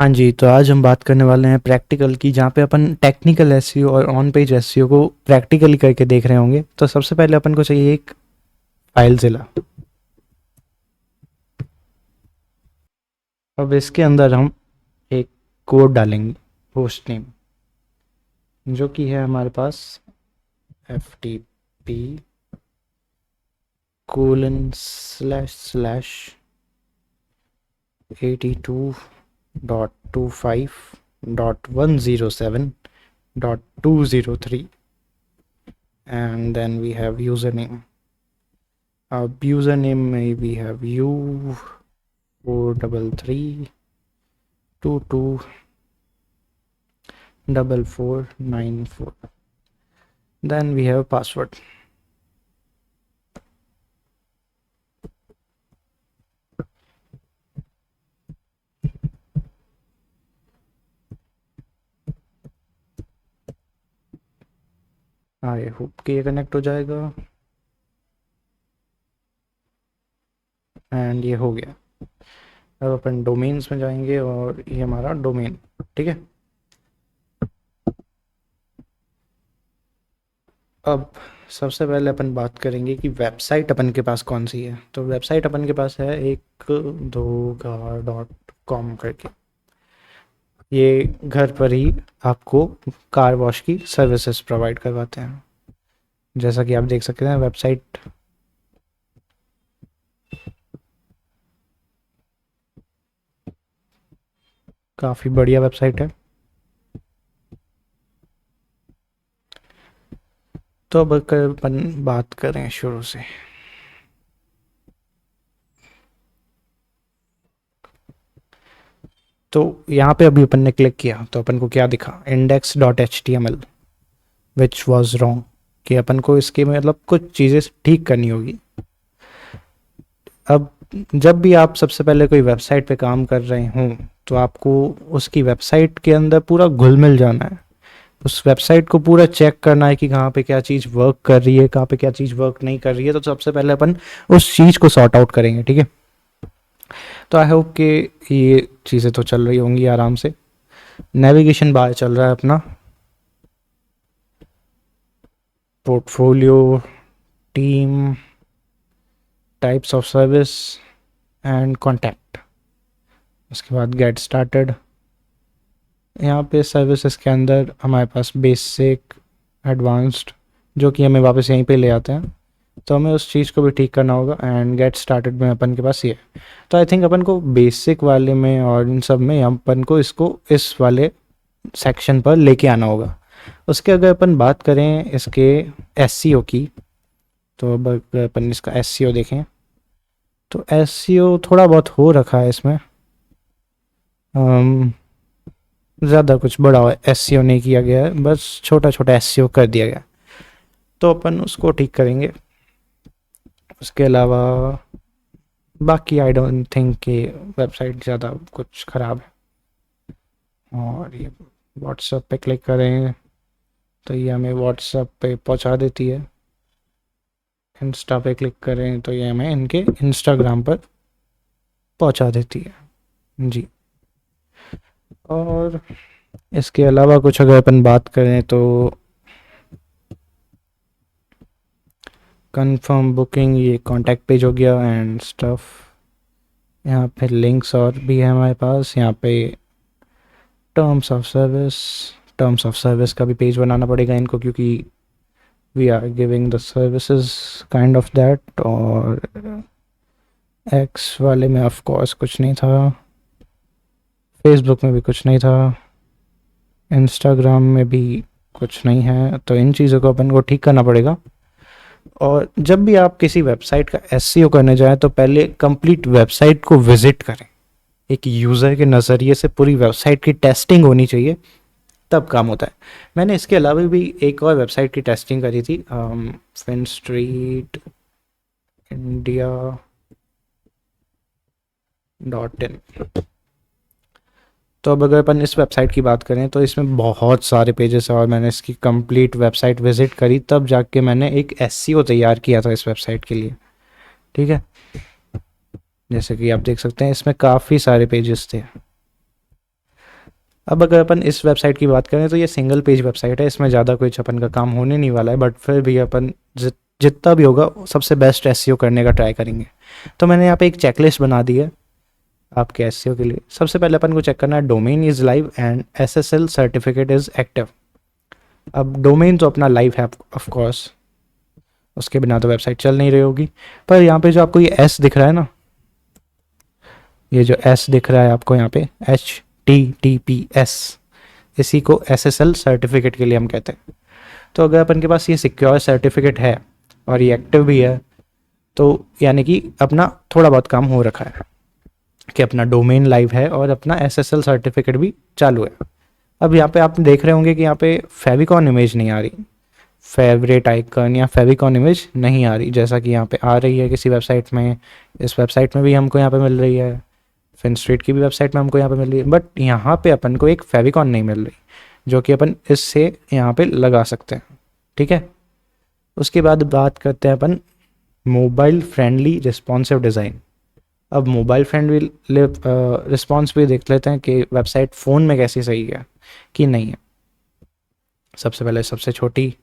हाँ जी, तो आज हम बात करने वाले हैं प्रैक्टिकल की, जहाँ पे अपन टेक्निकल एसईओ और ऑन पेज एसईओ को प्रैक्टिकली करके देख रहे होंगे। तो सबसे पहले अपन को चाहिए एक फाइलज़िला। अब इसके अंदर हम एक कोड डालेंगे, होस्ट नेम, जो कि है हमारे पास FTP ://82.25.107.203, and then we have username. Username may we have U433224494. Then we have password. I hope कि ये कनेक्ट हो जाएगा, एंड ये हो गया। अब अपन डोमेन्स में जाएंगे और ये हमारा डोमेन, ठीक है। अब सबसे पहले अपन बात करेंगे कि वेबसाइट अपन के पास कौन सी है। तो वेबसाइट अपन के पास है एक .com करके। ये घर पर ही आपको कार वॉश की सर्विसेज प्रोवाइड करवाते हैं। जैसा कि आप देख सकते हैं, वेबसाइट काफ़ी बढ़िया वेबसाइट है। तो अब अगर अपन बात करें शुरू से, तो यहाँ पे अभी अपन ने क्लिक किया तो अपन को क्या दिखा, index.html विच वॉज रॉन्ग, कि अपन को इसके मतलब कुछ चीज़ें ठीक करनी होगी। अब जब भी आप सबसे पहले कोई वेबसाइट पे काम कर रहे हों, तो आपको उसकी वेबसाइट के अंदर पूरा घुल मिल जाना है। उस वेबसाइट को पूरा चेक करना है कि कहाँ पे क्या चीज़ वर्क कर रही है, कहाँ पे क्या चीज़ वर्क नहीं कर रही है। तो सबसे पहले अपन उस चीज़ को सॉर्ट आउट करेंगे, ठीक है। तो आई होप कि ये चीज़ें तो चल रही होंगी आराम से। नेविगेशन बार चल रहा है अपना, portfolio, team, types of service and contact. उसके बाद गेट स्टार्टेड। यहाँ पे सर्विसेज के अंदर हमारे पास बेसिक, एडवांस्ड, जो कि हमें वापस यहीं पे ले आते हैं। तो हमें उस चीज़ को भी ठीक करना होगा। एंड गेट स्टार्टेड में अपन के पास ये है। तो आई थिंक अपन को बेसिक वाले में और इन सब में अपन को इसको इस वाले सेक्शन पर लेके आना होगा। उसके अगर अपन बात करें इसके एसईओ की, तो अब अगर अपन इसका एसईओ देखें तो एसईओ थोड़ा बहुत हो रखा है इसमें। ज़्यादा कुछ बड़ा एसईओ नहीं किया गया है, बस छोटा छोटा एसईओ कर दिया गया। तो अपन उसको ठीक करेंगे। उसके अलावा बाकी आई डोंट थिंक कि वेबसाइट ज़्यादा कुछ ख़राब है। और ये व्हाट्सएप पे क्लिक करें तो ये हमें व्हाट्सएप पे पहुंचा देती है। इंस्टा पे क्लिक करें तो ये हमें इनके इंस्टाग्राम पर पहुंचा देती है जी। और इसके अलावा कुछ अगर अपन बात करें तो कंफर्म बुकिंग, ये कांटेक्ट पेज हो गया एंड स्टफ। यहाँ पे लिंक्स और भी है हमारे पास। यहाँ पे terms of service, terms of service का भी पेज बनाना पड़ेगा इनको, क्योंकि we are giving the services kind of that. और एक्स वाले में ऑफ कोर्स कुछ नहीं था, फेसबुक में भी कुछ नहीं था, इंस्टाग्राम में भी कुछ नहीं है। तो इन चीज़ों को अपन को ठीक करना पड़ेगा। और जब भी आप किसी वेबसाइट का एसईओ करने जाएं तो पहले कंप्लीट वेबसाइट को विजिट करें। एक यूज़र के नज़रिए से पूरी वेबसाइट की टेस्टिंग होनी चाहिए, तब काम होता है। मैंने इसके अलावा भी एक और वेबसाइट की टेस्टिंग करी थी, FinStreetIndia.in। तो अब अगर अपन इस वेबसाइट की बात करें तो इसमें बहुत सारे पेजेस हैं, और मैंने इसकी कंप्लीट वेबसाइट विजिट करी, तब जाके मैंने एक एसईओ तैयार किया था इस वेबसाइट के लिए, ठीक है। जैसे कि आप देख सकते हैं इसमें काफ़ी सारे पेजेस थे। अब अगर अपन इस वेबसाइट की बात करें तो ये सिंगल पेज वेबसाइट है, इसमें ज़्यादा कुछ अपन का काम होने नहीं वाला है, बट फिर भी अपन जितना भी होगा सबसे बेस्ट एसईओ करने का ट्राई करेंगे। तो मैंने यहाँ पे एक चेकलिस्ट बना दी है आपके एसईओ के लिए। सबसे पहले अपन को चेक करना है domain is live and SSL certificate is active. अब डोमेन तो अपना लाइव है ऑफ कोर्स, उसके बिना तो वेबसाइट चल नहीं रही होगी। पर यहाँ पे जो आपको ये एस दिख रहा है ना, ये जो एस दिख रहा है आपको यहाँ पे HTTPS, इसी को SSL सर्टिफिकेट के लिए हम कहते हैं। तो अगर अपन के पास ये सिक्योर सर्टिफिकेट है और ये एक्टिव भी है, तो यानी कि अपना थोड़ा बहुत काम हो रखा है कि अपना डोमेन लाइव है और अपना SSL सर्टिफिकेट भी चालू है। अब यहाँ पे आप देख रहे होंगे कि यहाँ पे फेविकॉन इमेज नहीं आ रही, फेवरेट आइकन या फेविकॉन इमेज नहीं आ रही, जैसा कि यहाँ पे आ रही है किसी वेबसाइट में। इस वेबसाइट में भी हमको यहाँ पे मिल रही है, फिनस्ट्रीट की भी वेबसाइट में हमको यहाँ पे मिल रही है, बट यहाँ पे अपन को एक फेविकॉन नहीं मिल रही, जो कि अपन इससे यहाँ पे लगा सकते हैं। ठीक है, उसके बाद बात करते हैं अपन मोबाइल फ्रेंडली रिस्पॉन्सिव डिज़ाइन। अब मोबाइल फ्रेंडली रिस्पॉन्स भी देख लेते हैं कि वेबसाइट फ़ोन में कैसी सही है कि नहीं है। सबसे पहले सबसे छोटी,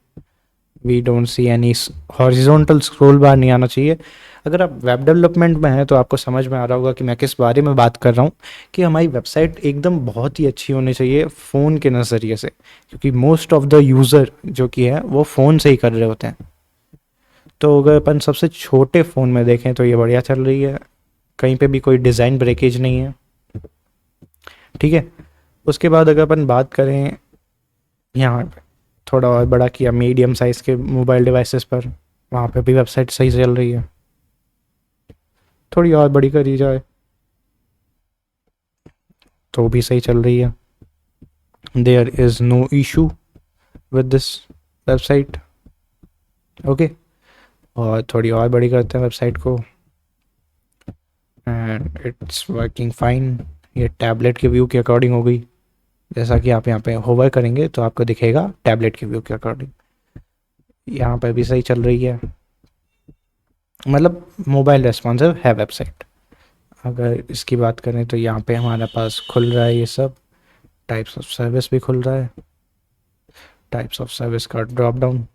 we don't see any horizontal scroll bar नहीं आना चाहिए। अगर आप वेब डेवलपमेंट में हैं तो आपको समझ में आ रहा होगा कि मैं किस बारे में बात कर रहा हूँ, कि हमारी वेबसाइट एकदम बहुत ही अच्छी होनी चाहिए फ़ोन के नज़रिए से, क्योंकि मोस्ट ऑफ द यूज़र जो कि है वो फ़ोन से ही कर रहे होते हैं। तो अगर अपन सबसे छोटे फ़ोन में देखें तो ये बढ़िया चल रही है, कहीं पे भी कोई डिज़ाइन ब्रेकेज नहीं है। ठीक है, उसके बाद अगर अपन बात करें यहाँ पे थोड़ा और बड़ा किया मीडियम साइज़ के मोबाइल डिवाइसेस पर, वहाँ पे भी वेबसाइट सही चल रही है। थोड़ी और बड़ी करी जाए तो भी सही चल रही है। There is no issue with this website. Okay, और थोड़ी और बड़ी करते हैं वेबसाइट को एंड इट्स वर्किंग फाइन। ये टैबलेट के व्यू के अकॉर्डिंग हो गई, जैसा कि आप यहाँ पे होवर करेंगे तो आपको दिखेगा टैबलेट के व्यू के अकॉर्डिंग। यहाँ पे भी सही चल रही है, मतलब मोबाइल रेस्पॉन्सिव है वेबसाइट। अगर इसकी बात करें तो यहाँ पे हमारे पास खुल रहा है ये सब, टाइप्स ऑफ सर्विस भी खुल रहा है, टाइप्स ऑफ सर्विस का ड्रॉप डाउन।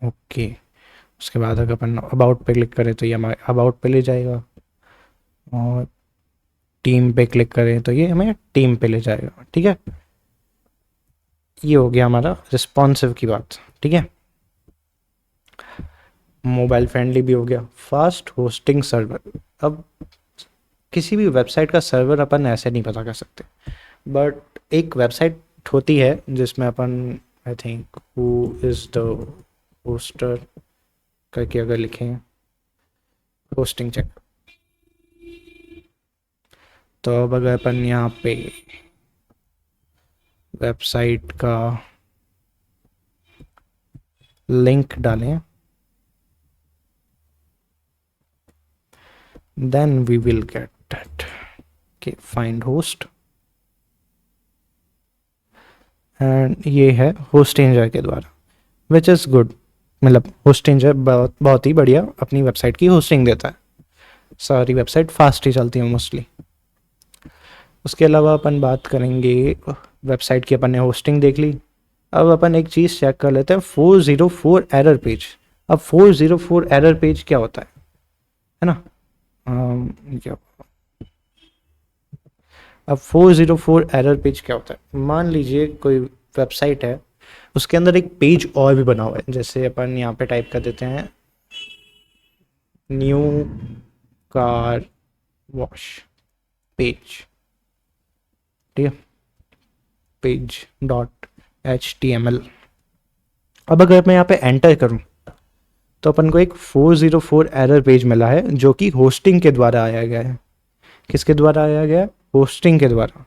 ओके, उसके बाद अगर अपन अबाउट पे क्लिक करें तो ये हमारे अबाउट पे ले जाएगा, और टीम पे क्लिक करें तो ये हमें टीम पे ले जाएगा। ठीक है, ये हो गया हमारा रिस्पॉन्सिव की बात। ठीक है, मोबाइल फ्रेंडली भी हो गया, फास्ट होस्टिंग सर्वर। अब किसी भी वेबसाइट का सर्वर अपन ऐसे नहीं पता कर सकते, बट एक वेबसाइट होती है जिसमें अपन I think who is the hoster करके अगर लिखें होस्टिंग चेक, तो अब अगर अपन यहाँ पे वेबसाइट का लिंक डालें, then we will get that कि फाइंड होस्ट, एंड ये है होस्टिंजर के द्वारा, विच इज़ गुड। मतलब होस्टिंजर बहुत ही बढ़िया अपनी वेबसाइट की होस्टिंग देता है, सारी वेबसाइट फास्ट ही चलती है मोस्टली। उसके अलावा अपन बात करेंगे वेबसाइट की, अपन ने होस्टिंग देख ली। अब अपन एक चीज़ चेक कर लेते हैं, 404 एरर पेज। अब 404 एरर पेज क्या होता है ना, क्या अब 404 एरर पेज क्या होता है। मान लीजिए कोई वेबसाइट है, उसके अंदर एक पेज और भी बना हुआ है, जैसे अपन यहाँ पे टाइप कर देते हैं न्यू कार वॉश पेज। ठीक है, page.html। अब अगर मैं यहाँ पे एंटर करूँ तो अपन को एक 404 एरर पेज मिला है, जो कि होस्टिंग के द्वारा आया गया है। किसके द्वारा आया गया है? होस्टिंग के द्वारा,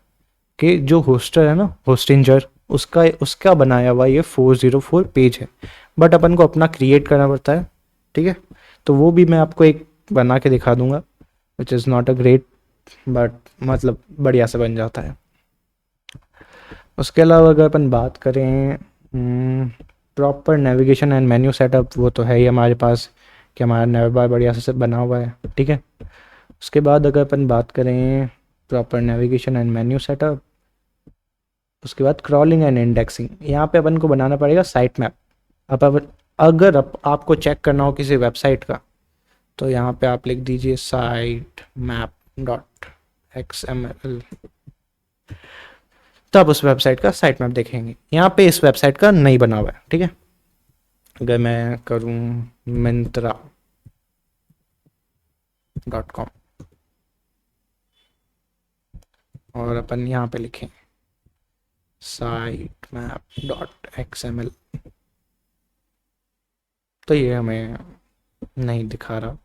कि जो होस्टर है ना, होस्टिंजर, उसका बनाया हुआ ये 404 पेज है, बट अपन को अपना क्रिएट करना पड़ता है। ठीक है, तो वो भी मैं आपको एक बना के दिखा दूंगा, which is not a great, but मतलब बढ़िया से बन जाता है। उसके अलावा अगर अपन बात करें proper navigation and menu setup, वो तो है ही हमारे पास कि हमारा नेवर बार बढ़िया से बना हुआ है। ठीक है, उसके बाद अगर अपन बात करें proper navigation and menu setup, उसके बाद क्रॉलिंग एंड इंडेक्सिंग, यहाँ पे अपन को बनाना पड़ेगा साइट मैप। अब अगर आपको चेक करना हो किसी वेबसाइट का, तो यहाँ पे आप लिख दीजिए साइट मैप डॉट XML, तब उस वेबसाइट का साइट मैप देखेंगे। यहाँ पे इस वेबसाइट का नहीं बना हुआ है, ठीक है। अगर मैं करूँ myntra.com और अपन यहाँ पे लिखें साइट मैप डॉट XML, तो ये हमें नहीं दिखा रहा,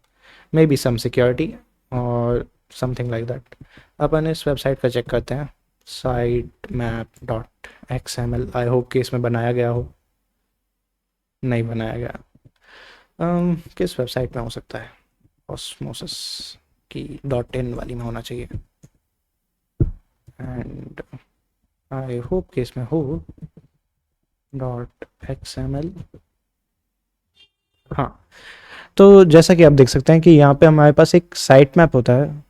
मे बी सम सिक्योरिटी और समथिंग लाइक दैट। अपन इस वेबसाइट का चेक करते हैं site map dot XML। I hope कि इसमें बनाया गया हो, नहीं बनाया गया। किस वेबसाइट में हो सकता है, ऑस्मोसिस की .in वाली में होना चाहिए, एंड आई होप कि इसमें हो .xml। हाँ, तो जैसा कि आप देख सकते हैं कि यहाँ पे हमारे पास एक साइट मैप होता है,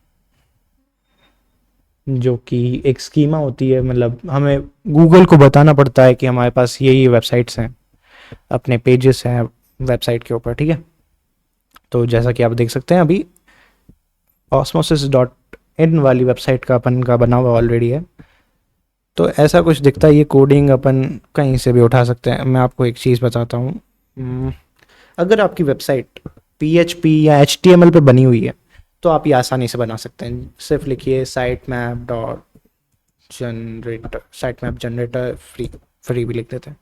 जो कि एक स्कीमा होती है, मतलब हमें गूगल को बताना पड़ता है कि हमारे पास ये वेबसाइट्स हैं, अपने पेजेस हैं वेबसाइट के ऊपर, ठीक है। तो जैसा कि आप देख सकते हैं अभी osmosis.in वाली वेबसाइट का अपन का बना हुआ ऑलरेडी है। तो ऐसा कुछ दिखता है, ये कोडिंग अपन कहीं से भी उठा सकते हैं। मैं आपको एक चीज़ बताता हूँ, अगर आपकी वेबसाइट PHP या HTML पे बनी हुई है तो आप ये आसानी से बना सकते हैं। सिर्फ लिखिए site map dot generator, site map generator, free भी लिख देते हैं,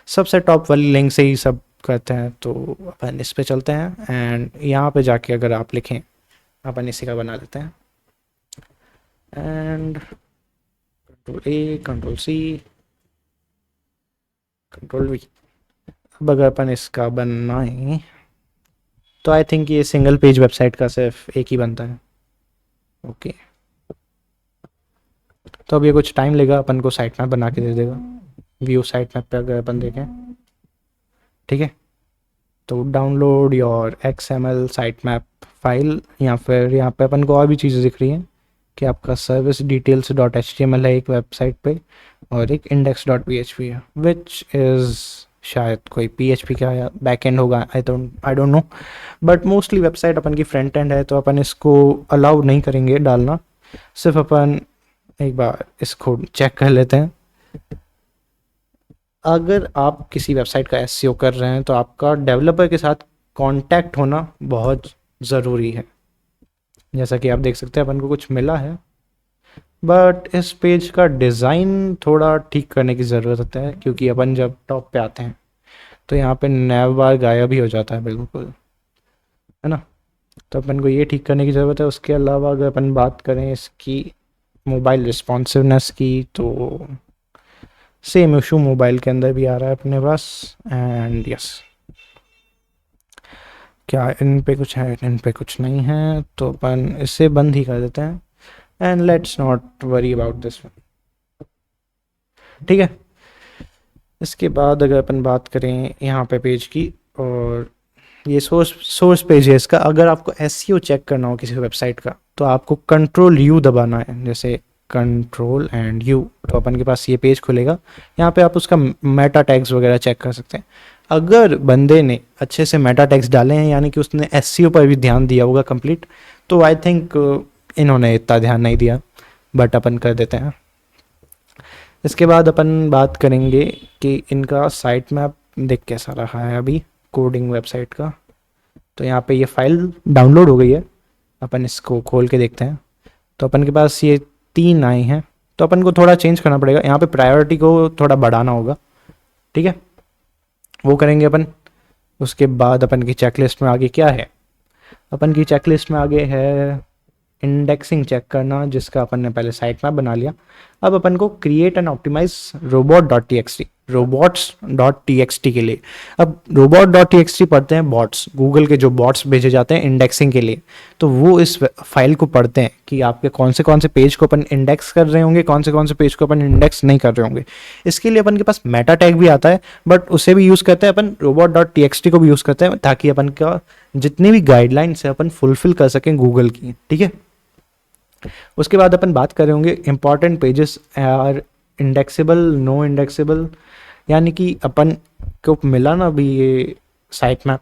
सबसे टॉप वाली लिंक से ही सब करते हैं। तो अपन इस पे चलते हैं एंड यहाँ पे जाके अगर आप लिखें, अपन इसी का बना लेते हैं एंड Ctrl+A, Ctrl+C, Ctrl+V। अब अगर अपन इसका बनाएं तो आई थिंक ये सिंगल पेज वेबसाइट का सिर्फ एक ही बनता है, ओके। तो अब ये कुछ टाइम लेगा, अपन को साइट मैप बना के दे देगा। व्यू साइट मैप पे अगर अपन देखें, ठीक है, तो download your XML site map file, या फिर यहाँ पे अपन को और भी चीज़ें दिख रही हैं कि आपका सर्विस डिटेल्स डॉट HTML है एक वेबसाइट पे, और एक index.php है, विच इज़ शायद कोई PHP का या बैक एंड होगा, I don't know, but mostly website अपन की फ्रंट एंड है, तो अपन इसको अलाउ नहीं करेंगे डालना। सिर्फ अपन एक बार इसको चेक कर लेते हैं। अगर आप किसी वेबसाइट का SEO कर रहे हैं तो आपका डेवलपर के साथ कांटेक्ट होना बहुत ज़रूरी है। जैसा कि आप देख सकते हैं अपन को कुछ मिला है, बट इस पेज का डिज़ाइन थोड़ा ठीक करने की ज़रूरत है, क्योंकि अपन जब टॉप पे आते हैं तो यहाँ पे नैव बार गायब ही हो जाता है बिल्कुल, है ना। तो अपन को ये ठीक करने की ज़रूरत है। उसके अलावा अगर अपन बात करें इसकी मोबाइल रिस्पॉन्सिवनेस की, तो सेम इशू मोबाइल के अंदर भी आ रहा है अपने पास, एंड यस, क्या इन पे कुछ है, इन पे कुछ नहीं है, तो अपन इसे बंद ही कर देते हैं and let's not worry about this one, ठीक है। इसके बाद अगर अपन बात करें यहाँ पे पेज की, और ये सोर्स पेज है इसका। अगर आपको SEO चेक करना हो किसी वेबसाइट का, तो आपको Ctrl+U दबाना है, जैसे Ctrl+U, तो अपन के पास ये पेज खुलेगा। यहाँ पे आप उसका मेटा टैग्स वगैरह चेक कर सकते हैं। अगर बंदे ने अच्छे से मेटा टैग्स डाले हैं, यानी कि उसने SEO पर भी ध्यान दिया होगा कंप्लीट, तो आई थिंक इन्होंने इतना ध्यान नहीं दिया, बट अपन कर देते हैं। इसके बाद अपन बात करेंगे कि इनका साइट मैप देख कैसा रहा है अभी कोडिंग वेबसाइट का। तो यहाँ पे ये फाइल डाउनलोड हो गई है, अपन इसको खोल के देखते हैं। तो अपन के पास ये 3 आई हैं, तो अपन को थोड़ा चेंज करना पड़ेगा। यहाँ पे प्रायोरिटी को थोड़ा बढ़ाना होगा, ठीक है, वो करेंगे अपन। उसके बाद अपन की चेकलिस्ट में आगे क्या है, अपन की चेकलिस्ट में आगे है इंडेक्सिंग चेक करना, जिसका अपन ने पहले साइट मैप बना लिया। अब अपन को क्रिएट एंड ऑप्टिमाइज robots.txt के लिए। अब robot.txt पढ़ते हैं बॉट्स, गूगल के जो बॉट्स भेजे जाते हैं इंडेक्सिंग के लिए, तो वो इस फाइल को पढ़ते हैं कि आपके कौन से पेज को अपन इंडेक्स कर रहे होंगे, कौन से पेज को अपन इंडेक्स नहीं कर रहे होंगे। इसके लिए अपन के पास मेटा टैग भी आता है, बट उसे भी यूज़ करते हैं अपन, robot.txt को भी यूज़ करते हैं, ताकि अपन का जितनी भी गाइडलाइंस है अपन फुलफिल कर सकें गूगल की, ठीक है। उसके बाद अपन बात कर रहे होंगे इंपॉर्टेंट पेजेस आर इंडेक्सेबल, नो इंडेक्सेबल, यानी कि अपन को मिला ना अभी ये साइट मैप,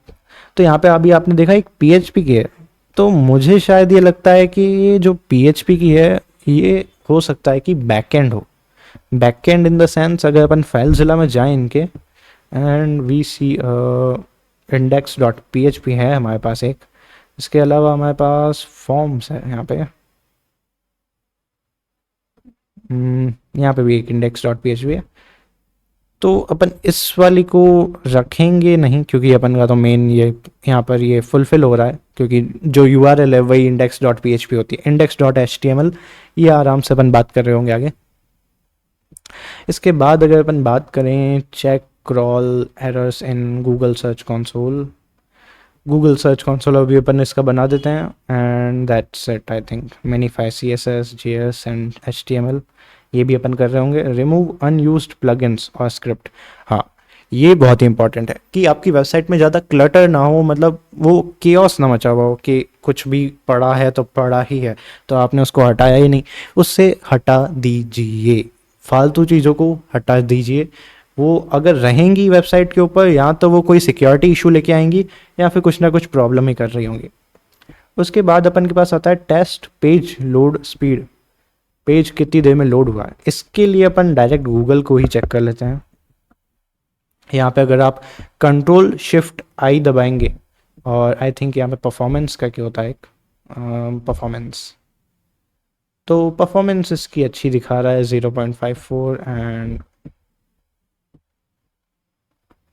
तो यहाँ पे अभी आपने देखा एक पीएचपी की है, तो मुझे शायद ये लगता है कि ये जो पीएचपी की है ये हो सकता है कि बैकएंड हो। बैकएंड इन द सेंस अगर अपन फाइलजिला में जाएं इनके and we see index dot P H P है हमारे पास एक, इसके अलावा हमारे पास फॉर्म्स है यहाँ पे। यहाँ पे भी एक index dot P H P है, तो अपन इस वाली को रखेंगे नहीं क्योंकि अपन का तो मेन ये यहाँ पर ये फुलफिल हो रहा है, क्योंकि जो यू आर एल है वही index dot P H P होती है। Index dot H T M L ये आराम से अपन बात कर रहे होंगे आगे। इसके बाद अगर अपन बात करें check crawl errors in Google search console, Google search console अभी अपन इसका बना देते हैं and that's it. I think minify C S S J S and H T M L ये भी अपन कर रहे होंगे। रिमूव अनयूज्ड प्लगइन्स और स्क्रिप्ट, हाँ ये बहुत ही इंपॉर्टेंट है कि आपकी वेबसाइट में ज़्यादा क्लटर ना हो, मतलब वो केओस ना मचा हुआ हो कि कुछ भी पड़ा है तो पड़ा ही है, तो आपने उसको हटाया ही नहीं, उससे हटा दीजिए, फालतू चीज़ों को हटा दीजिए। वो अगर रहेंगी वेबसाइट के ऊपर या तो वो कोई सिक्योरिटी इशू लेके आएंगी या फिर कुछ ना कुछ प्रॉब्लम ही कर रही होंगी। उसके बाद अपन के पास आता है test page load speed, page कितनी देर में लोड हुआ है। इसके लिए अपन डायरेक्ट गूगल को ही चेक कर लेते हैं। यहाँ पे अगर आप कंट्रोल शिफ्ट आई दबाएंगे और आई थिंक यहाँ पे परफॉर्मेंस का क्या होता है एक परफॉर्मेंस, तो परफॉर्मेंस इसकी अच्छी दिखा रहा है 0.54 एंड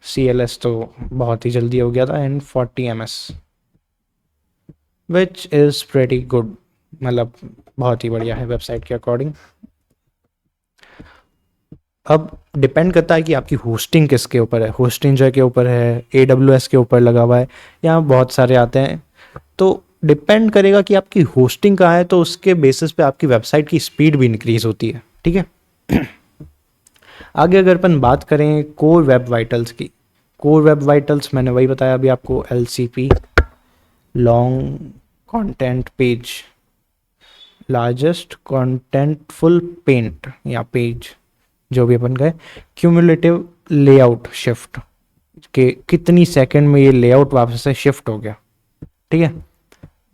CLS तो बहुत ही जल्दी हो गया था and 40 ms which is pretty good, मतलब बहुत ही बढ़िया है वेबसाइट के अकॉर्डिंग। अब डिपेंड करता है कि आपकी होस्टिंग किसके ऊपर है, होस्टिंग के ऊपर है, AWS के ऊपर लगा हुआ है, यहाँ बहुत सारे आते हैं, तो डिपेंड करेगा कि आपकी होस्टिंग कहाँ है, तो उसके बेसिस पे आपकी वेबसाइट की स्पीड भी इंक्रीज होती है, ठीक है। आगे अगर अपन बात करें कोर वेब वाइटल्स की, कोर वेब वाइटल्स मैंने वही बताया अभी आपको, LCP long content page, largest contentful paint या पेज जो भी अपन कहे, क्यूमुलेटिव लेआउट शिफ्ट के कितनी सेकंड में ये लेआउट वापस से शिफ्ट हो गया, ठीक है।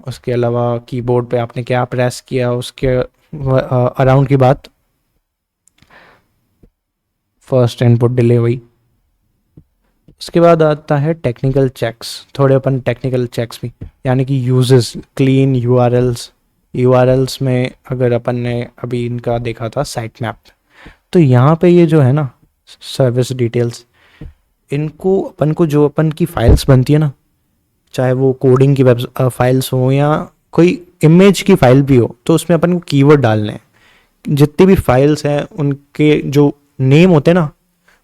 उसके अलावा कीबोर्ड पे आपने क्या प्रेस किया उसके अराउंड की बात, फर्स्ट इनपुट डिले हुई। उसके बाद आता है टेक्निकल चेक्स, थोड़े अपन टेक्निकल चेक्स भी, यानी कि यूजेस क्लीन यूआरएल्स में अगर अपन ने अभी इनका देखा था साइट मैप, तो यहाँ पे ये जो है ना सर्विस डिटेल्स, इनको अपन को जो अपन की फाइल्स बनती है ना, चाहे वो कोडिंग की वेब फाइल्स हो या कोई इमेज की फाइल भी हो, तो उसमें अपन को कीवर्ड डालने हैं। जितनी भी फाइल्स हैं उनके जो नेम होते हैं ना,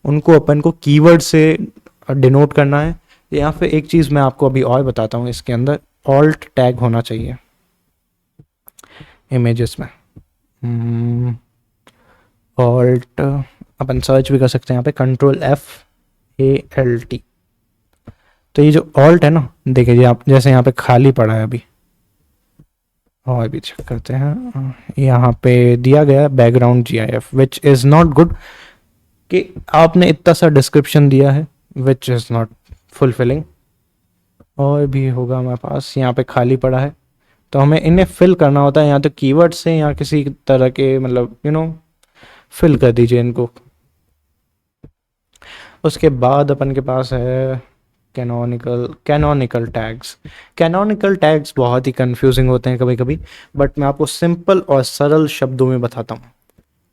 उनको अपन को कीवर्ड से डिनोट करना है। या फिर एक चीज़ मैं आपको अभी और बताता हूँ, इसके अंदर ऑल्ट टैग होना चाहिए इमेजेस में। ऑल्ट अपन सर्च भी कर सकते हैं यहाँ पे, Ctrl+F+ALT। तो ये जो ऑल्ट है ना, देखिए जी आप जैसे यहाँ पे खाली पड़ा है अभी, और भी चेक करते हैं, यहाँ पे दिया गया background GIF which is not good, कि आपने इतना सा डिस्क्रिप्शन दिया है विच इज़ नॉट फुलफिलिंग। और भी होगा हमारे पास, यहाँ पे खाली पड़ा है, तो हमें इन्हें फिल करना होता है, या तो कीवर्ड से या किसी तरह के, मतलब फिल कर दीजिए इनको। उसके बाद अपन के पास है कैनोनिकल टैग्स बहुत ही कंफ्यूजिंग होते हैं कभी कभी, बट मैं आपको सिंपल और सरल शब्दों में बताता हूँ।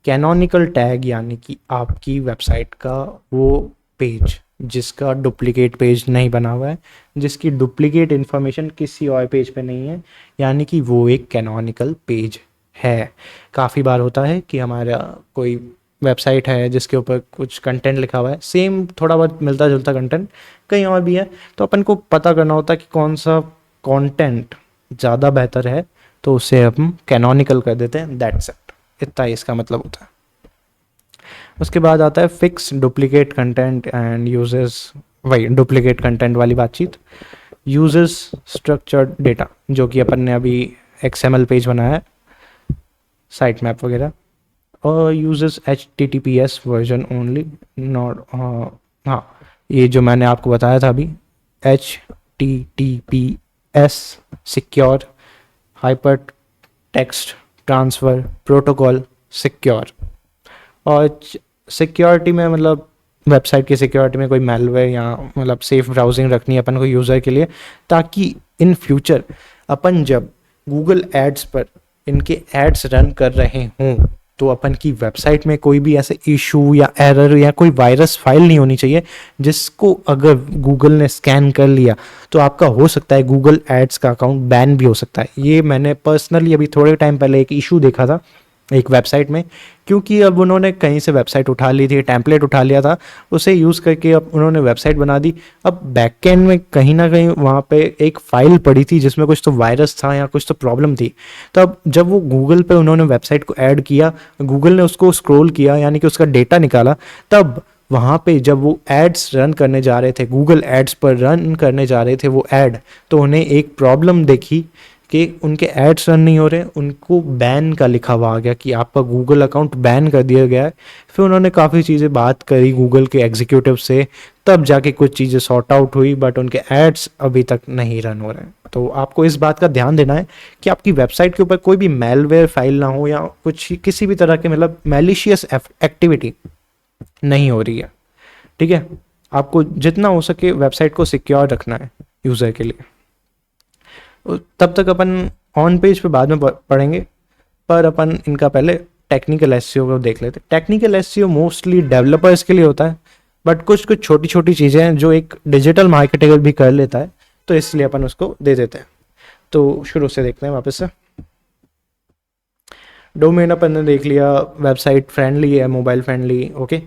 कैनोनिकल टैग यानी कि आपकी वेबसाइट का वो पेज जिसका डुप्लीकेट पेज नहीं बना हुआ है, जिसकी डुप्लीकेट इन्फॉर्मेशन किसी और पेज पे नहीं है, यानी कि वो एक कैनोनिकल पेज है। काफ़ी बार होता है कि हमारा कोई वेबसाइट है जिसके ऊपर कुछ कंटेंट लिखा हुआ है, सेम थोड़ा बहुत मिलता जुलता कंटेंट कहीं और भी है, तो अपन को पता करना होता है कि कौन सा कंटेंट ज़्यादा बेहतर है, तो उसे हम कैनोनिकल कर देते हैं, दैट्स इट, इतना ही इसका मतलब होता है। उसके बाद आता है fix duplicate content and uses, वही डुप्लीकेट कंटेंट वाली बातचीत। यूजेस स्ट्रक्चर्ड डेटा, जो कि अपन ने अभी XML पेज बनाया है, साइट मैप वगैरह, uses HTTPS version only, not, हाँ ये जो मैंने आपको बताया था अभी, HTTPS secure hyper text transfer protocol secure. और सिक्योरिटी में मतलब वेबसाइट की सिक्योरिटी में कोई मेलवेयर या मतलब सेफ ब्राउजिंग रखनी है अपन को यूज़र के लिए, ताकि इन फ्यूचर अपन जब गूगल एड्स पर इनके एड्स रन कर रहे हों तो अपन की वेबसाइट में कोई भी ऐसे इशू या एरर या कोई वायरस फाइल नहीं होनी चाहिए, जिसको अगर गूगल ने स्कैन कर लिया तो आपका हो सकता है गूगल एड्स का अकाउंट बैन भी हो सकता है। ये मैंने पर्सनली अभी थोड़े टाइम पहले एक इशू देखा था एक वेबसाइट में, क्योंकि अब उन्होंने कहीं से वेबसाइट उठा ली थी, टेम्पलेट उठा लिया था, उसे यूज़ करके अब उन्होंने वेबसाइट बना दी। अब बैकएंड में कहीं ना कहीं वहाँ पे एक फ़ाइल पड़ी थी जिसमें कुछ तो वायरस था या कुछ तो प्रॉब्लम थी। तो अब जब वो गूगल पे उन्होंने वेबसाइट को ऐड किया, गूगल ने उसको स्क्रॉल किया यानी कि उसका डेटा निकाला, तब वहाँ पे जब वो एड्स रन करने जा रहे थे, गूगल एड्स पर रन करने जा रहे थे वो ऐड, तो उन्हें एक प्रॉब्लम देखी कि उनके एड्स रन नहीं हो रहे, उनको बैन का लिखा हुआ आ गया कि आपका गूगल अकाउंट बैन कर दिया गया है। फिर उन्होंने काफ़ी चीज़ें बात करी गूगल के एग्जीक्यूटिव से, तब जाके कुछ चीज़ें सॉर्ट आउट हुई, बट उनके एड्स अभी तक नहीं रन हो रहे हैं। तो आपको इस बात का ध्यान देना है कि आपकी वेबसाइट के ऊपर कोई भी मेलवेयर फाइल ना हो या कुछ किसी भी तरह के मतलब मैलिशियस एक्टिविटी नहीं हो रही है। ठीक है, आपको जितना हो सके वेबसाइट को सिक्योर रखना है यूज़र के लिए। तब तक अपन ऑन पेज पे बाद में पढ़ेंगे, पर अपन इनका पहले टेक्निकल एसईओ को देख लेते हैं। टेक्निकल एसईओ मोस्टली डेवलपर्स के लिए होता है, बट कुछ कुछ छोटी छोटी चीज़ें हैं जो एक डिजिटल मार्केटर भी कर लेता है, तो इसलिए अपन उसको दे देते हैं। तो शुरू से देखते हैं वापस से। डोमेन अपन ने देख लिया, वेबसाइट फ्रेंडली है, मोबाइल फ्रेंडली, ओके।